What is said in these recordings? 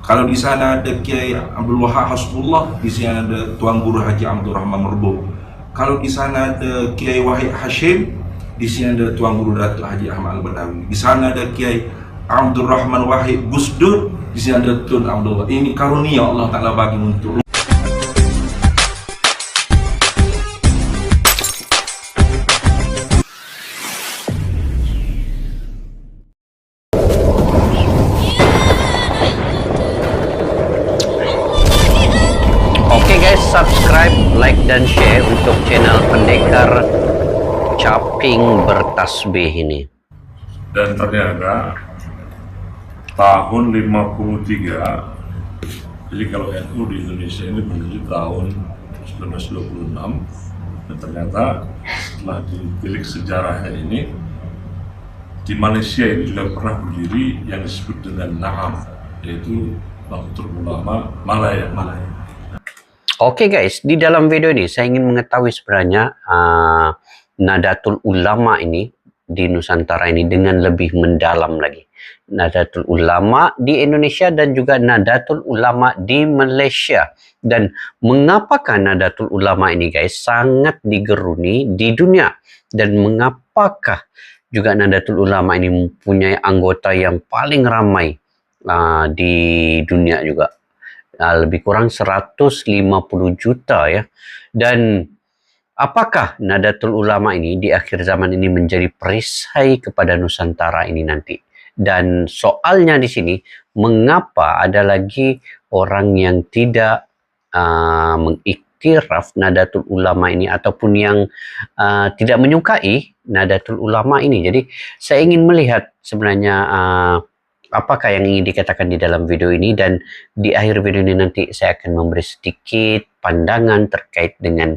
Kalau di sana ada Kiai Abdul Wahab Hasbullah, di sini ada Tuan Guru Haji Abdul Rahman Merbo. Kalau di sana ada Kiai Wahid Hashim, di sini ada Tuan Guru Datuk Haji Ahmad Al-Badawi. Di sana ada Kiai Abdul Rahman Wahid Gusdur, di sini ada Tun Abdullah. Ini karunia Allah Ta'ala bagi untuk subscribe, like dan share untuk channel Pendekar Caping Bertasbih ini. Dan ternyata tahun 53, jadi kalau NU di Indonesia ini menuju tahun 1926, dan ternyata setelah ditilik sejarahnya ini, di Malaysia ini juga pernah berdiri yang disebut dengan NAM, yaitu Nahdlatul Ulama Malaya. Oke guys, di dalam video ini saya ingin mengetahui sebenarnya Nahdlatul Ulama ini di Nusantara ini dengan lebih mendalam lagi. Nahdlatul Ulama di Indonesia dan juga Nahdlatul Ulama di Malaysia. Dan mengapakah Nahdlatul Ulama ini guys sangat digeruni di dunia. Dan mengapakah juga Nahdlatul Ulama ini mempunyai anggota yang paling ramai di dunia juga. Lebih kurang 150 juta ya. Dan apakah Nahdlatul Ulama ini di akhir zaman ini menjadi perisai kepada Nusantara ini nanti? Dan soalnya di sini, mengapa ada lagi orang yang tidak mengiktiraf Nahdlatul Ulama ini ataupun yang tidak menyukai Nahdlatul Ulama ini? Jadi saya ingin melihat sebenarnya apakah yang ingin dikatakan di dalam video ini, dan di akhir video ini nanti saya akan memberi sedikit pandangan terkait dengan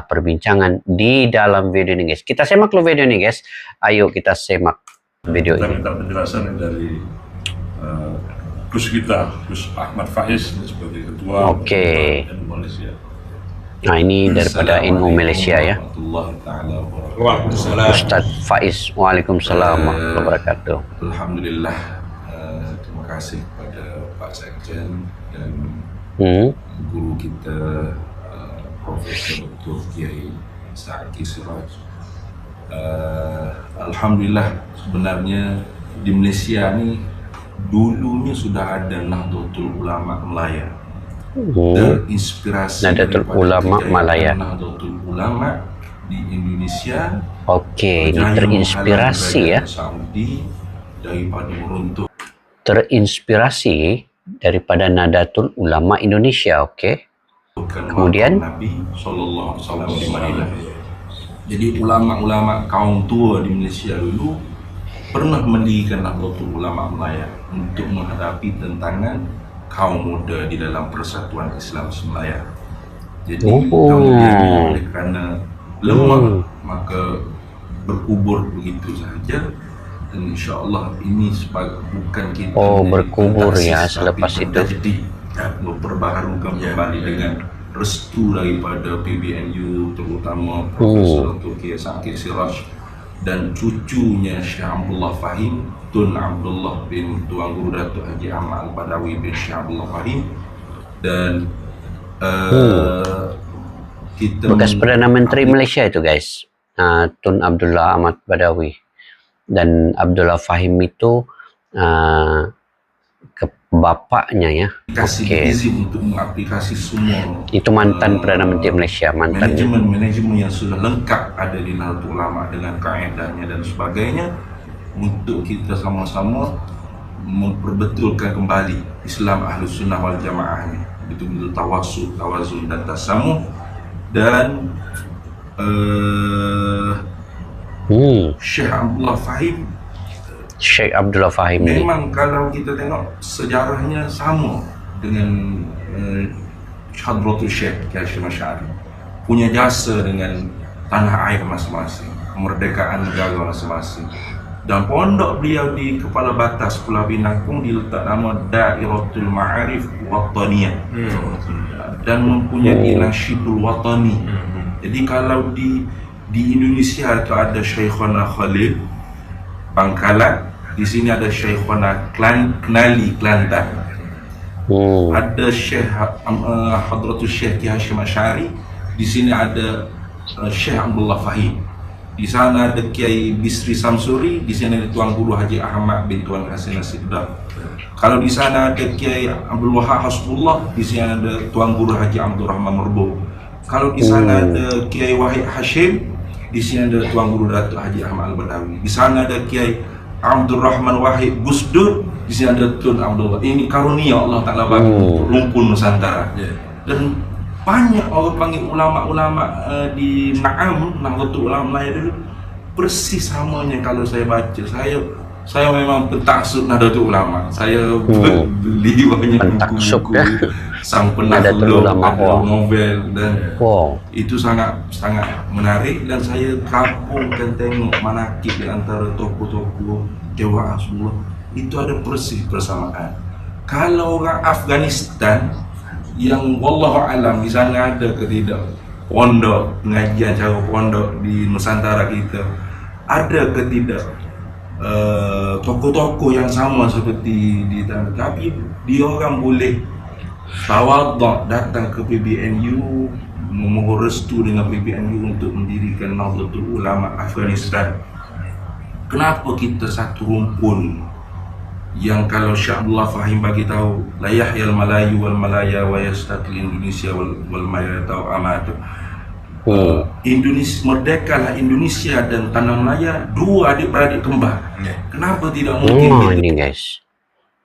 perbincangan di dalam video ini guys. Kita simak dulu video ini guys. Ayo kita simak video ini. Kita minta penjelasan dari Gus Ahmad Faiz sebagai ketua NU Malaysia. Nah ini daripada NU Malaysia ya. Ustadz Faiz. Waalaikumsalam warahmatullahi wabarakatuh. Alhamdulillah. Terima kasih kepada Pak Sekjen dan guru kita Profesor Dr. Kiai Sa'aki Siraj. Alhamdulillah, sebenarnya di Malaysia ni dulunya sudah ada Nahdlatul Ulama Malaya. Terinspirasi Nahdlatul Ulama Malaya. Nahdlatul Ulama di Indonesia. Oke, ini terinspirasi ya. Saudi daripada meruntuh. Terinspirasi daripada Nahdlatul Ulama Indonesia, oke. Kemudian Nabi Sallallahu Alaihi Wasallam di Madinah. Jadi ulama-ulama kaum tua di Malaysia dulu pernah mendirikan Nahdlatul Ulama Malaya untuk menghadapi tantangan kaum muda di dalam persatuan Islam Malaya. Jadi kemudian oleh kerana lemah maka berkubur begitu saja. Dan insyaAllah ini bukan kita berkubur ya selepas itu. Jadi memperbaharukan kembali dengan restu daripada PBNU, terutama Profesor Dr. Kiai Sa'aki Siraj dan cucunya Syekh Abdullah Fahim, Tun Abdullah bin Tuan Guru Datuk Haji Ahmad Al-Badawi bin Syekh Abdullah Fahim, dan kita bekas Perdana Menteri Malaysia itu guys, Tun Abdullah Ahmad Badawi. Dan Abdullah Fahim itu ke bapaknya ya. Izin untuk mengaplikasi semua. Itu mantan Perdana Menteri Malaysia, mantan. Manajemen yang sudah lengkap ada di Nahdlatul Ulama dengan kaedahnya dan sebagainya untuk kita sama-sama memperbetulkan kembali Islam Ahlus Sunnah wal Jamaahnya. Betul-betul tawassul, tawazun dan tasamuh. Dan Syekh Abdullah Fahim memang kalau kita tengok sejarahnya sama dengan Hadratul Syekh Hashim Asy'ari, punya jasa dengan tanah air masing-masing, kemerdekaan negara masing-masing. Dan pondok beliau di kepala batas Pulau Binang pun diletak nama Dairatul Ma'arif Wataniyah dan mempunyai nasyidul watani. Jadi kalau di Indonesia itu ada Syekhona Khalil Bangkalan, di sini ada Syekhona Knali Kelantan. Ada Syekh Hadratul Syekh Ki Hashim Asy'ari, di sini ada Syekh Abdullah Fahim, di sana ada Kiai Bisri Samsuri, di sini ada Tuan Guru Haji Ahmad bin Tuan Hasan Nasibullah. Kalau di sana ada Kiai Abdul Wahab Hasbullah, di sini ada Tuan Guru Haji Abdul Rahman Merbo. Kalau di sana ada Kiai Wahid Hashim, di sini ada Tuan Guru Datuk Haji Ahmad Al-Badawi. Di sana ada Kiai Abdul Rahman Wahid Gusdur, di sini ada Tun Abdullah. Ini karunia Allah Ta'ala bagi untuk rumpun Nusantara. Dan banyak orang panggil ulama-ulama di Nahdlatul Ulama dulu persis samanya. Kalau saya baca, saya memang pentaksub Nahdlatul Ulama. Saya beli banyak Pentaksub buku-buku Sang Nahdlatul Penakluk, Ulama. ada novel, dan Wow. itu sangat menarik. Dan saya kampung dan tengok manakib di antara tokoh-tokoh Jawa Rasulullah itu ada persis persamaan. Kalau orang Afghanistan yang wallahu alam di sana ada ke tidak pondok pengajian cara pondok di Nusantara kita, ada ke tidak tokoh-tokoh yang sama seperti di tanah, tapi dia orang boleh tawaduk datang ke PBNU, memohon restu dengan PBNU untuk mendirikan Nahdlatul Ulama Afghanistan. Kenapa kita satu rumpun yang kalau Syekh Abdullah Fahim bagi tahu la yahyal malayu wal malaya wa yastatil Indonesia wal malaya tahu amat. Indonesia merdekalah Indonesia dan tanah Melaya, dua adik-beradik kembar. Kenapa tidak mungkin Ini guys,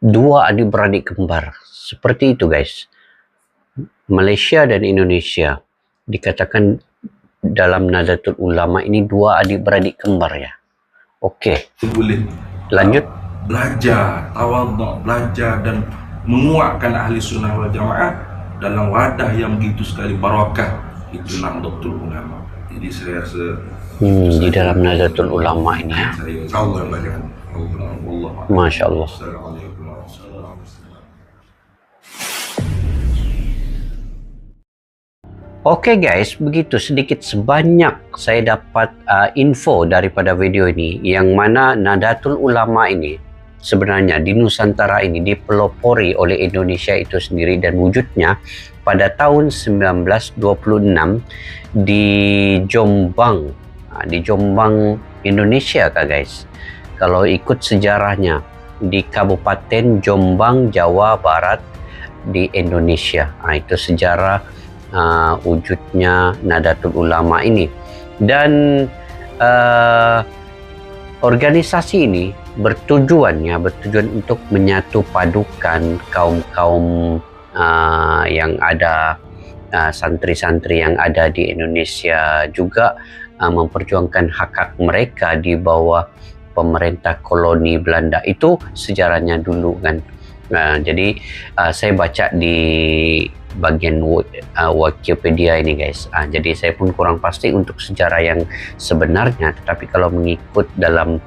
dua adik-beradik kembar seperti itu guys. Malaysia dan Indonesia dikatakan dalam Nahdlatul Ulama ini dua adik-beradik kembar ya. Oke, boleh lanjut. Belajar, tawaduk, belajar dan menguatkan ahli sunnah wal jamaah dalam wadah yang begitu sekali barakah, itu Nahdlatul Ulama. Jadi saya rasa Di dalam Nahdlatul Ulama ini ya. Allah banyak. Masya Allah. Assalamualaikum warahmatullahi wabarakatuh. Oke guys, begitu sedikit sebanyak saya dapat info daripada video ini, yang mana Nahdlatul Ulama ini sebenarnya di Nusantara ini dipelopori oleh Indonesia itu sendiri, dan wujudnya pada tahun 1926 di Jombang, di Jombang Indonesia kah guys. Kalau ikut sejarahnya di Kabupaten Jombang, Jawa Barat di Indonesia. Itu sejarah wujudnya Nahdlatul Ulama ini. Dan organisasi ini bertujuan untuk menyatu padukan kaum-kaum yang ada, santri-santri yang ada di Indonesia, juga memperjuangkan hak-hak mereka di bawah pemerintah koloni Belanda. Itu sejarahnya dulu kan. Jadi saya baca di bagian Wikipedia ini guys. Jadi saya pun kurang pasti untuk sejarah yang sebenarnya, tetapi kalau mengikut dalam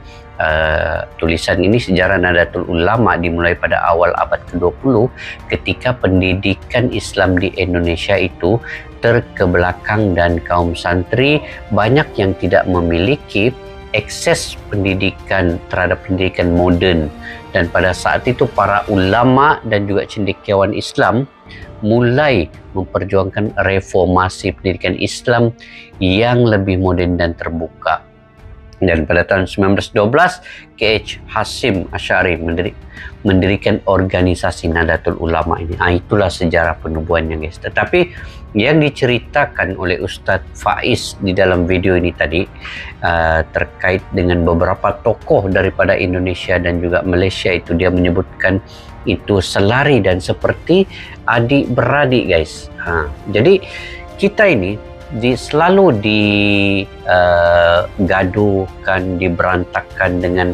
tulisan ini, sejarah Nahdlatul Ulama dimulai pada awal abad ke-20 ketika pendidikan Islam di Indonesia itu terkebelakang dan kaum santri banyak yang tidak memiliki akses pendidikan terhadap pendidikan moden. Dan pada saat itu para ulama dan juga cendekiawan Islam mulai memperjuangkan reformasi pendidikan Islam yang lebih moden dan terbuka. Dan pada tahun 1912 K.H. Hashim Asy'ari mendirikan organisasi Nahdlatul Ulama ini. Itulah sejarah penubuhannya guys. Tetapi yang diceritakan oleh Ustadz Faiz di dalam video ini tadi terkait dengan beberapa tokoh daripada Indonesia dan juga Malaysia, itu dia menyebutkan itu selari dan seperti adik-beradik guys. Jadi kita ini selalu digaduhkan, diberantakan dengan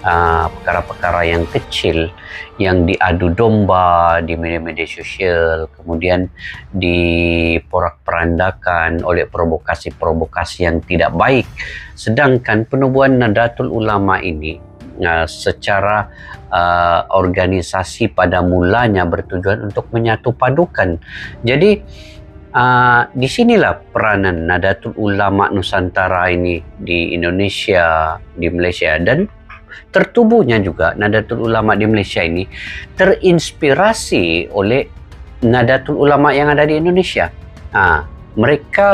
perkara-perkara yang kecil, yang diadu domba di media-media sosial, kemudian diporak-perandakan oleh provokasi-provokasi yang tidak baik. Sedangkan penubuhan Nahdlatul Ulama ini secara organisasi pada mulanya bertujuan untuk menyatu padukan. Jadi disinilah peranan Nahdlatul Ulama Nusantara ini di Indonesia, di Malaysia, dan tertubuhnya juga Nahdlatul Ulama di Malaysia ini terinspirasi oleh Nahdlatul Ulama yang ada di Indonesia. Mereka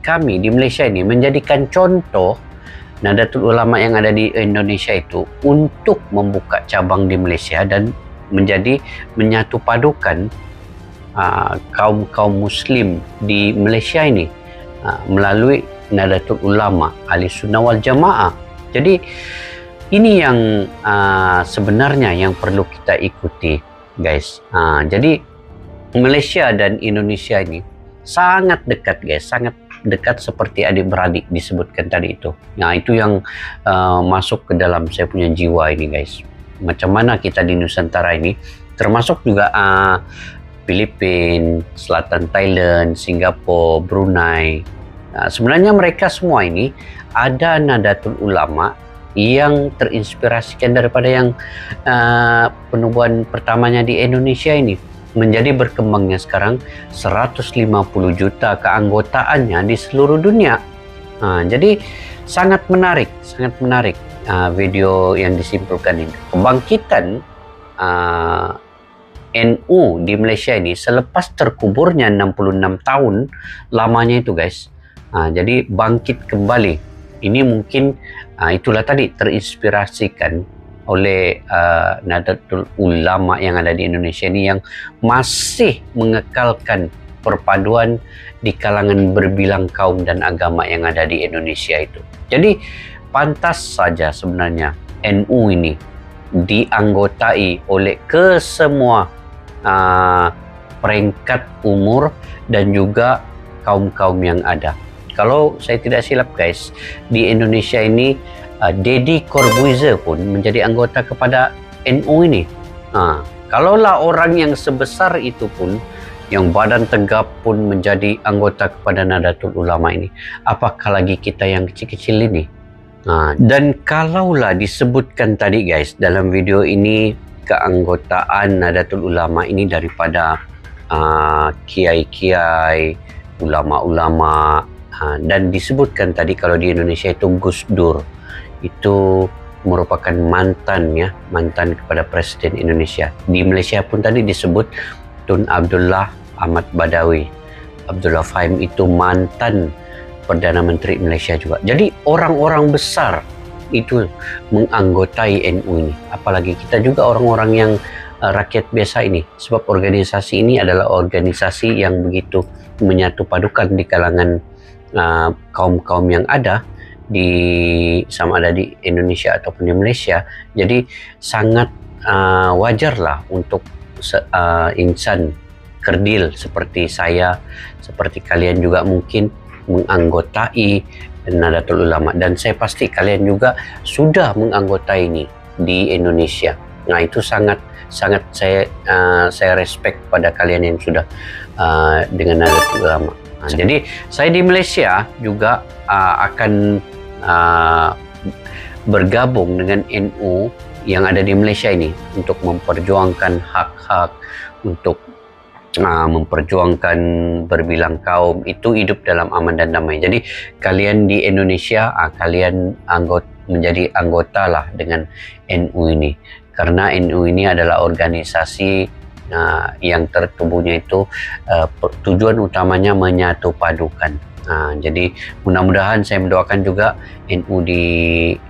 kami di Malaysia ini menjadikan contoh Nahdlatul Ulama yang ada di Indonesia itu untuk membuka cabang di Malaysia dan menyatu padukan kaum Muslim di Malaysia ini melalui Nahdlatul Ulama Ahlussunnah wal Jamaah. Jadi ini yang sebenarnya yang perlu kita ikuti, guys. Jadi Malaysia dan Indonesia ini sangat dekat, guys, sangat dekat seperti adik-beradik disebutkan tadi itu. Nah, itu yang masuk ke dalam saya punya jiwa ini, guys. Macam mana kita di Nusantara ini, termasuk juga Filipina, Selatan Thailand, Singapura, Brunei. Sebenarnya mereka semua ini ada Nahdlatul Ulama yang terinspirasikan daripada yang penubuhan pertamanya di Indonesia ini, menjadi berkembangnya sekarang 150 juta keanggotaannya di seluruh dunia. Jadi sangat menarik video yang disimpulkan ini. Kebangkitan NU di Malaysia ini selepas terkuburnya 66 tahun lamanya itu, guys. Jadi bangkit kembali. Ini mungkin itulah tadi terinspirasikan oleh Nahdlatul Ulama yang ada di Indonesia ini yang masih mengekalkan perpaduan di kalangan berbilang kaum dan agama yang ada di Indonesia itu. Jadi pantas saja sebenarnya NU ini dianggotai oleh kesemua peringkat umur dan juga kaum-kaum yang ada. Kalau saya tidak silap, guys, di Indonesia ini Deddy Corbuzier pun menjadi anggota kepada NU ini. Kalaulah orang yang sebesar itu pun, yang badan tegap pun menjadi anggota kepada Nahdlatul Ulama ini, apakah lagi kita yang kecil-kecil ini? Dan kalaulah disebutkan tadi, guys, dalam video ini keanggotaan Nahdlatul Ulama ini daripada kiai-kiai, ulama-ulama, dan disebutkan tadi kalau di Indonesia itu Gus Dur itu merupakan mantan kepada Presiden Indonesia. Di Malaysia pun tadi disebut Tun Abdullah Ahmad Badawi. Abdullah Fahim itu mantan Perdana Menteri Malaysia juga. Jadi orang-orang besar itu menganggotai NU ini. Apalagi kita juga orang-orang yang rakyat biasa ini. Sebab organisasi ini adalah organisasi yang begitu menyatu padukan di kalangan kaum-kaum yang ada sama ada di Indonesia ataupun di Malaysia. Jadi sangat wajarlah untuk insan kerdil seperti saya, seperti kalian juga mungkin menganggotai Nahdlatul Ulama, dan saya pasti kalian juga sudah menganggotai ini di Indonesia. Nah, itu sangat saya respect pada kalian yang sudah dengan Nahdlatul Ulama. Jadi saya di Malaysia juga akan bergabung dengan NU yang ada di Malaysia ini untuk memperjuangkan hak-hak, untuk memperjuangkan berbilang kaum itu hidup dalam aman dan damai. Jadi kalian di Indonesia kalian menjadi anggota lah dengan NU ini, karena NU ini adalah organisasi yang tertubuhnya itu tujuan utamanya menyatu padukan. Jadi mudah-mudahan saya mendoakan juga NU di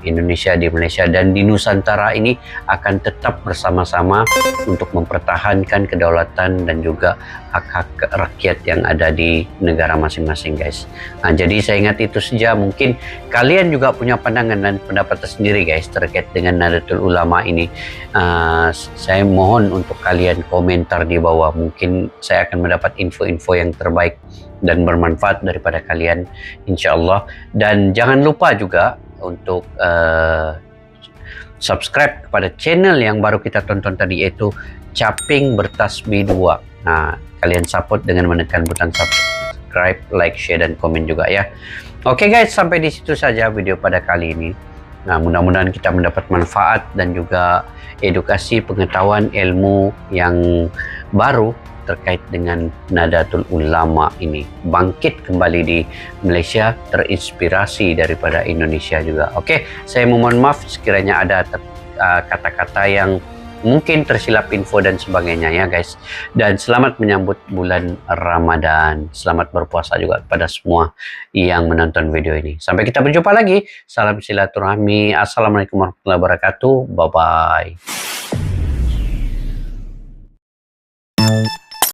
Indonesia, di Malaysia, dan di Nusantara ini akan tetap bersama-sama untuk mempertahankan kedaulatan dan juga hak-hak rakyat yang ada di negara masing-masing, guys. Jadi saya ingat itu saja. Mungkin kalian juga punya pandangan dan pendapat tersendiri, guys, terkait dengan Nahdlatul Ulama ini. Saya mohon untuk kalian komentar di bawah. Mungkin saya akan mendapat info-info yang terbaik dan bermanfaat daripada kalian, insyaAllah. Dan jangan lupa juga untuk subscribe kepada channel yang baru kita tonton tadi, yaitu Caping Bertasbih 2. Kalian support dengan menekan butang subscribe, like, share, dan komen juga ya. Oke, guys, sampai di situ saja video pada kali ini. Mudah-mudahan kita mendapat manfaat dan juga edukasi, pengetahuan, ilmu yang baru terkait dengan Nahdlatul Ulama ini bangkit kembali di Malaysia, terinspirasi daripada Indonesia juga. Oke, saya mohon maaf sekiranya ada kata-kata yang mungkin tersilap info dan sebagainya ya guys. Dan selamat menyambut bulan Ramadan. Selamat berpuasa juga kepada semua yang menonton video ini. Sampai kita berjumpa lagi. Salam silaturahmi. Assalamualaikum warahmatullahi wabarakatuh. Bye bye.